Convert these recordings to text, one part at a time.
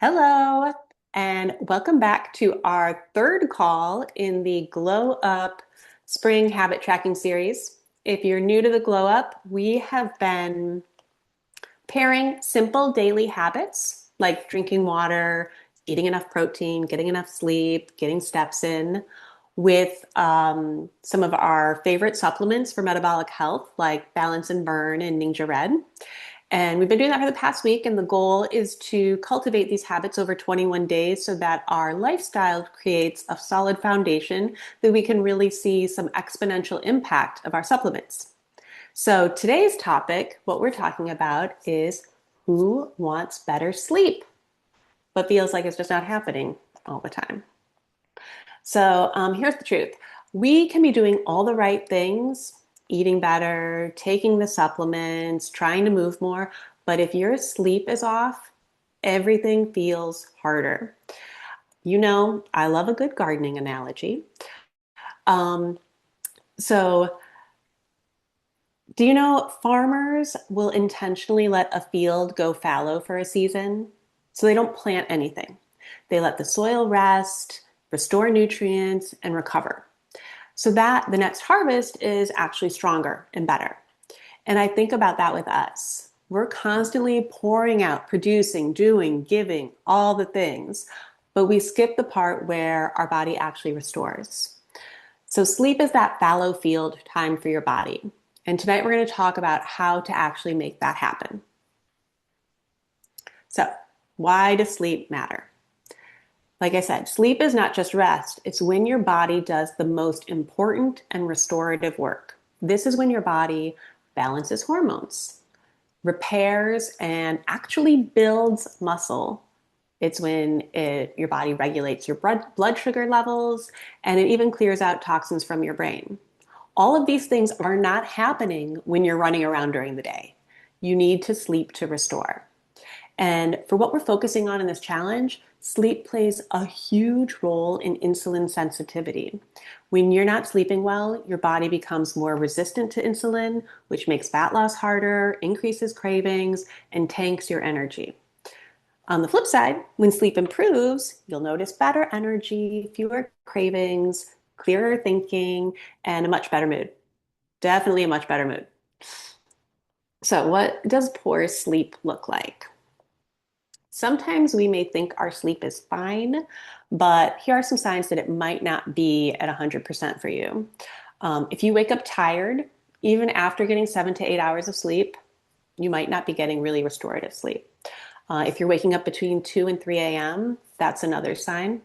Hello, and welcome back to our third call in the Glow Up Spring Habit Tracking Series. If you're new to the Glow Up, we have been pairing simple daily habits like drinking water, eating enough protein, getting enough sleep, getting steps in, with some of our favorite supplements for metabolic health like Balance and Burn and Ninja Red. And we've been doing that for the past week. And the goal is to cultivate these habits over 21 days so that our lifestyle creates a solid foundation that we can really see some exponential impact of our supplements. So today's topic, what we're talking about is who wants better sleep, but feels like it's just not happening all the time. So here's the truth. We can be doing all the right things, eating better, taking the supplements, trying to move more, but if your sleep is off, everything feels harder. You know, I love a good gardening analogy. Um, so, do you know farmers will intentionally let a field go fallow for a season? So they don't plant anything. They let the soil rest, restore nutrients, and recover, so that the next harvest is actually stronger and better. And I think about that with us. We're constantly pouring out, producing, doing, giving, all the things, but we skip the part where our body actually restores. So sleep is that fallow field time for your body. And tonight we're going to talk about how to actually make that happen. So, why does sleep matter? Like I said, sleep is not just rest. It's when your body does the most important and restorative work. This is when your body balances hormones, repairs, and actually builds muscle. It's when your body regulates your blood sugar levels, and it even clears out toxins from your brain. All of these things are not happening when you're running around during the day. You need to sleep to restore. And for what we're focusing on in this challenge, sleep plays a huge role in insulin sensitivity. When you're not sleeping well, your body becomes more resistant to insulin, which makes fat loss harder, increases cravings, and tanks your energy. On the flip side, when sleep improves, you'll notice better energy, fewer cravings, clearer thinking, and a much better mood. Definitely a much better mood. So, what does poor sleep look like? Sometimes we may think our sleep is fine, but here are some signs that it might not be at 100% for you. If you wake up tired, even after getting 7 to 8 hours of sleep, you might not be getting really restorative sleep. If you're waking up between 2 and 3 a.m., that's another sign.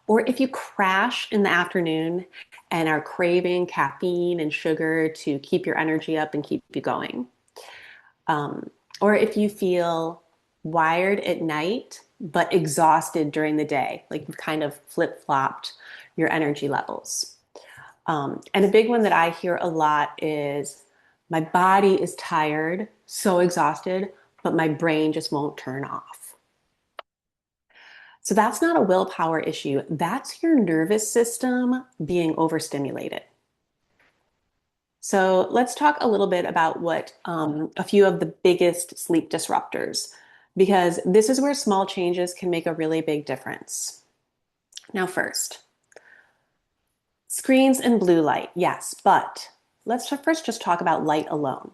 Or if you crash in the afternoon and are craving caffeine and sugar to keep your energy up and keep you going. Um, or if you feel wired at night, but exhausted during the day, like you've kind of flip flopped your energy levels. And a big one that I hear a lot is my body is tired, so exhausted, but my brain just won't turn off. So that's not a willpower issue. That's your nervous system being overstimulated. So let's talk a little bit about what a few of the biggest sleep disruptors, because this is where small changes can make a really big difference. Now, first, screens and blue light, yes, but let's first just talk about light alone,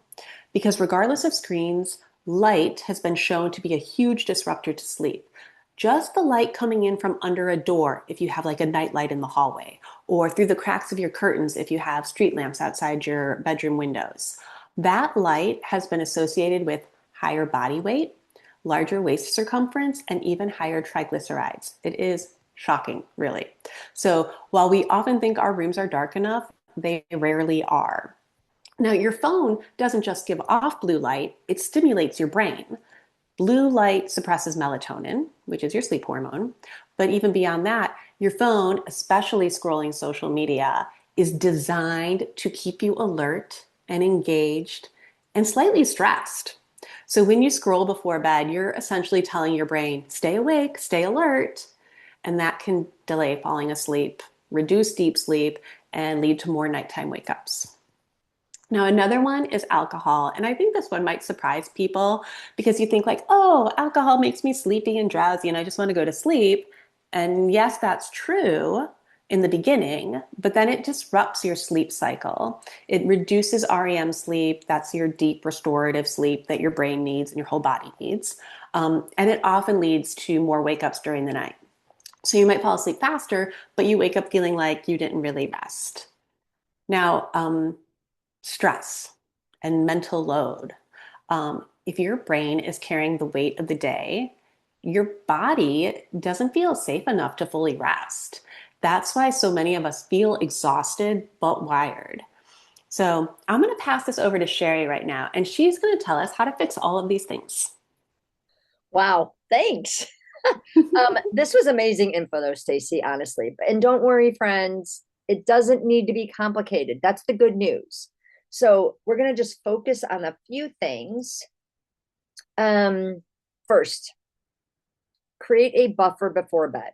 because regardless of screens, light has been shown to be a huge disruptor to sleep. Just the light coming in from under a door if you have like a night light in the hallway, or through the cracks of your curtains if you have street lamps outside your bedroom windows. That light has been associated with higher body weight, larger waist circumference, and even higher triglycerides. It is shocking, really. So while we often think our rooms are dark enough, they rarely are. Now, your phone doesn't just give off blue light, it stimulates your brain. Blue light suppresses melatonin, which is your sleep hormone. But even beyond that, your phone, especially scrolling social media, is designed to keep you alert and engaged and slightly stressed. So when you scroll before bed, you're essentially telling your brain, stay awake, stay alert, and that can delay falling asleep, reduce deep sleep, and lead to more nighttime wake ups. Now, another one is alcohol. And I think this one might surprise people because you think like, oh, alcohol makes me sleepy and drowsy and I just want to go to sleep. And yes, that's true in the beginning, but then it disrupts your sleep cycle. It reduces REM sleep. That's your deep restorative sleep that your brain needs and your whole body needs. And it often leads to more wake ups during the night. So you might fall asleep faster, but you wake up feeling like you didn't really rest. Now, stress and mental load. If your brain is carrying the weight of the day, your body doesn't feel safe enough to fully rest. That's why so many of us feel exhausted but wired. So I'm going to pass this over to Sherry right now, and she's going to tell us how to fix all of these things. Wow, thanks. This was amazing info though, Stacy, honestly. And don't worry, friends, it doesn't need to be complicated. That's the good news. So we're going to just focus on a few things. Um, First, create a buffer before bed.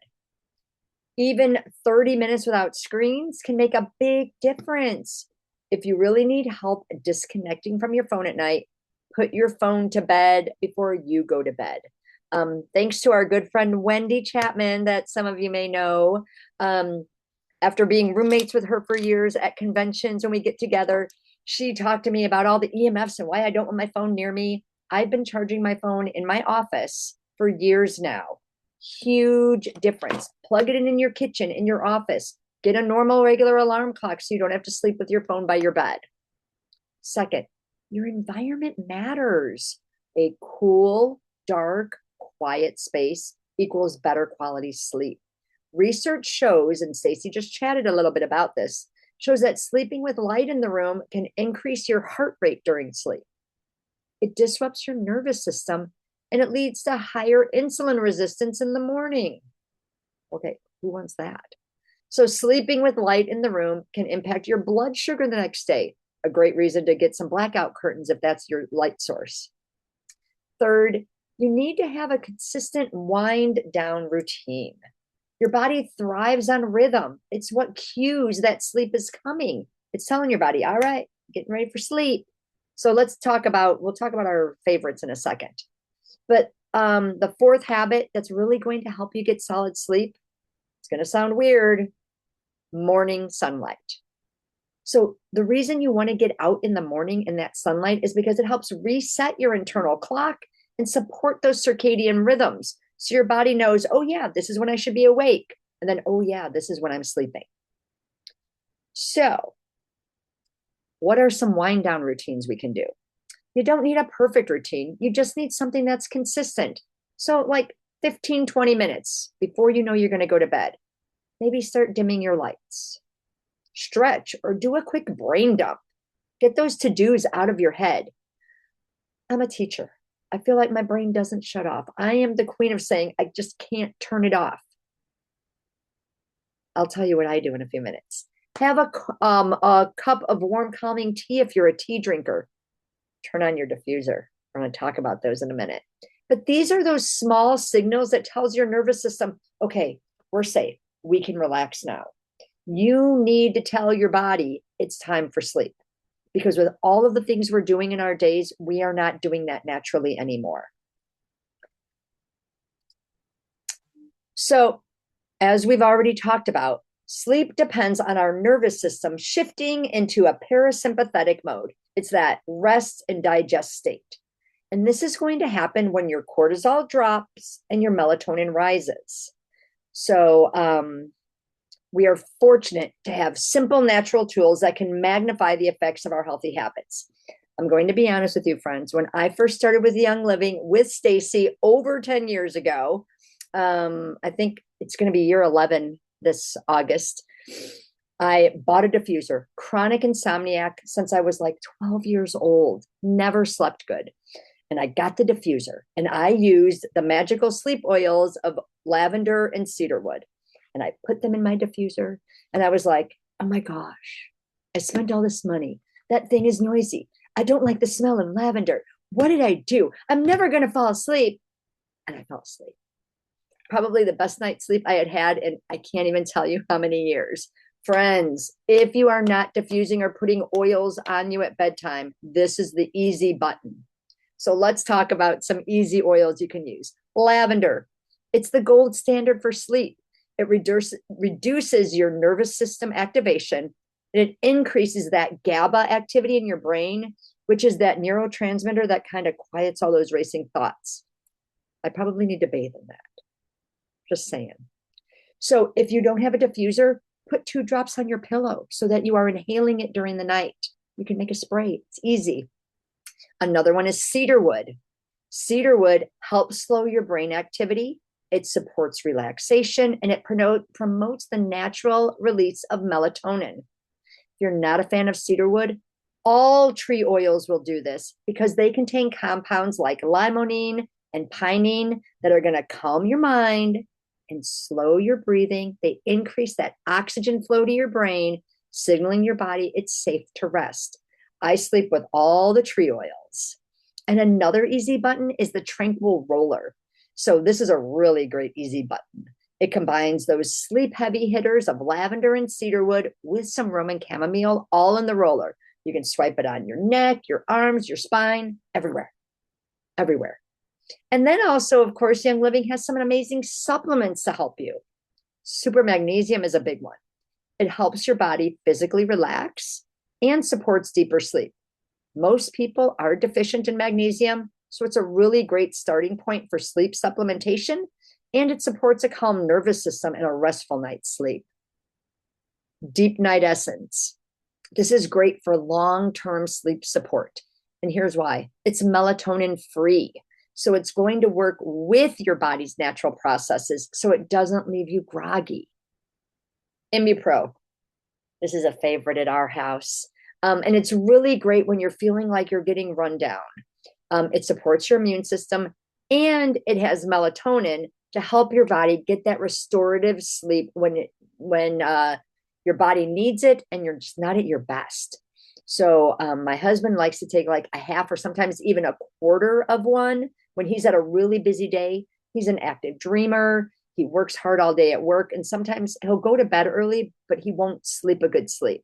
Even 30 minutes without screens can make a big difference. If you really need help disconnecting from your phone at night, put your phone to bed before you go to bed. Thanks to our good friend Wendy Chapman, that some of you may know. Um, After being roommates with her for years at conventions when we get together, she talked to me about all the EMFs and why I don't want my phone near me. I've been charging my phone in my office for years now. Huge difference. Plug it in your kitchen, in your office. Get a normal, regular alarm clock so you don't have to sleep with your phone by your bed. Second, your environment matters. A cool, dark, quiet space equals better quality sleep. Research shows, and Stacy just chatted a little bit about this, shows that sleeping with light in the room can increase your heart rate during sleep. It disrupts your nervous system and it leads to higher insulin resistance in the morning. Okay, who wants that? So, sleeping with light in the room can impact your blood sugar the next day. A great reason to get some blackout curtains if that's your light source. Third, you need to have a consistent wind down routine. Your body thrives on rhythm. It's what cues that sleep is coming. It's telling your body, all right, getting ready for sleep. So we'll talk about our favorites in a second. But the fourth habit that's really going to help you get solid sleep, it's going to sound weird, morning sunlight. So the reason you want to get out in the morning in that sunlight is because it helps reset your internal clock and support those circadian rhythms. So your body knows, oh yeah, this is when I should be awake. And then, oh yeah, this is when I'm sleeping. So what are some wind down routines we can do? You don't need a perfect routine. You just need something that's consistent. So like 15, 20 minutes before you know you're going to go to bed, maybe start dimming your lights, stretch, or do a quick brain dump. Get those to-dos out of your head. I'm a teacher. I feel like my brain doesn't shut off. I am the queen of saying, I just can't turn it off. I'll tell you what I do in a few minutes. Have a cup of warm, calming tea if you're a tea drinker. Turn on your diffuser. We're going to talk about those in a minute. But these are those small signals that tells your nervous system, okay, we're safe. We can relax now. You need to tell your body it's time for sleep. Because with all of the things we're doing in our days, we are not doing that naturally anymore. So, as we've already talked about, sleep depends on our nervous system shifting into a parasympathetic mode. It's that rest and digest state. And this is going to happen when your cortisol drops and your melatonin rises. So, we are fortunate to have simple natural tools that can magnify the effects of our healthy habits. I'm going to be honest with you, friends. When I first started with Young Living with Stacy over 10 years ago, I think it's going to be year 11 this August. I bought a diffuser, chronic insomniac since I was like 12 years old, never slept good. And I got the diffuser and I used the magical sleep oils of lavender and cedarwood. And I put them in my diffuser. And I was like, oh my gosh, I spent all this money. That thing is noisy. I don't like the smell of lavender. What did I do? I'm never going to fall asleep. And I fell asleep. Probably the best night's sleep I had had, and I can't even tell you how many years. Friends, if you are not diffusing or putting oils on you at bedtime, this is the easy button. So let's talk about some easy oils you can use. Lavender, it's the gold standard for sleep. It reduces your nervous system activation, and it increases that GABA activity in your brain, which is that neurotransmitter that kind of quiets all those racing thoughts. I probably need to bathe in that. Just saying. So if you don't have a diffuser, put 2 drops on your pillow so that you are inhaling it during the night. You can make a spray. It's easy. Another one is cedarwood. Cedarwood helps slow your brain activity. It supports relaxation and it promotes the natural release of melatonin. If you're not a fan of cedarwood, all tree oils will do this because they contain compounds like limonene and pinene that are going to calm your mind and slow your breathing. They increase that oxygen flow to your brain, signaling your body it's safe to rest. I sleep with all the tree oils. And another easy button is the Tranquil Roller. So this is a really great easy button. It combines those sleep heavy hitters of lavender and cedarwood with some Roman chamomile all in the roller. You can swipe it on your neck, your arms, your spine, everywhere, everywhere. And then also, of course, Young Living has some amazing supplements to help you. Super magnesium is a big one. It helps your body physically relax and supports deeper sleep. Most people are deficient in magnesium, so it's a really great starting point for sleep supplementation, and it supports a calm nervous system and a restful night's sleep. Deep Night Essence. This is great for long-term sleep support. And here's why. It's melatonin free. So it's going to work with your body's natural processes so it doesn't leave you groggy. ImmuPro. This is a favorite at our house. And it's really great when you're feeling like you're getting run down. It supports your immune system and it has melatonin to help your body get that restorative sleep when your body needs it and you're just not at your best. So my husband likes to take like a half or sometimes even a quarter of one when he's at a really busy day. He's an active dreamer. He works hard all day at work and sometimes he'll go to bed early, but he won't sleep a good sleep.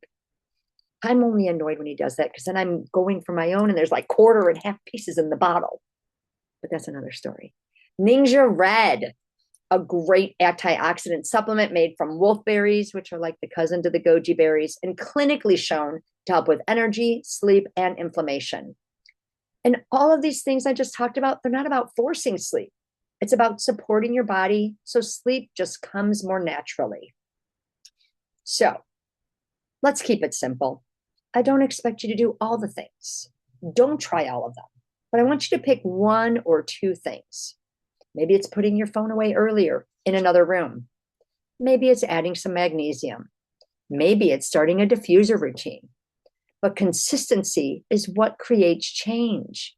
I'm only annoyed when he does that because then I'm going for my own and there's like quarter and half pieces in the bottle. But that's another story. Ninja Red, a great antioxidant supplement made from wolfberries, which are like the cousin to the goji berries, and clinically shown to help with energy, sleep, and inflammation. And all of these things I just talked about, they're not about forcing sleep. It's about supporting your body so sleep just comes more naturally. So let's keep it simple. I don't expect you to do all the things. Don't try all of them, but I want you to pick 1 or 2 things. Maybe it's putting your phone away earlier in another room. Maybe it's adding some magnesium. Maybe it's starting a diffuser routine. But consistency is what creates change.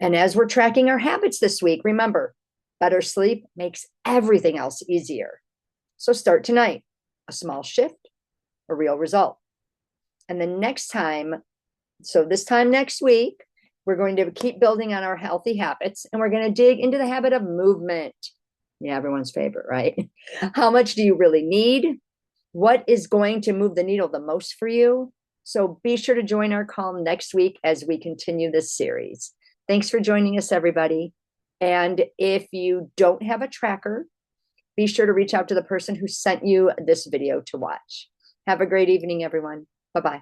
And as we're tracking our habits this week, remember, better sleep makes everything else easier. So start tonight. A small shift, a real result. And the next time, so this time next week, we're going to keep building on our healthy habits and we're going to dig into the habit of movement. Yeah, everyone's favorite, right? How much do you really need? What is going to move the needle the most for you? So be sure to join our call next week as we continue this series. Thanks for joining us, everybody. And if you don't have a tracker, be sure to reach out to the person who sent you this video to watch. Have a great evening, everyone. Bye-bye.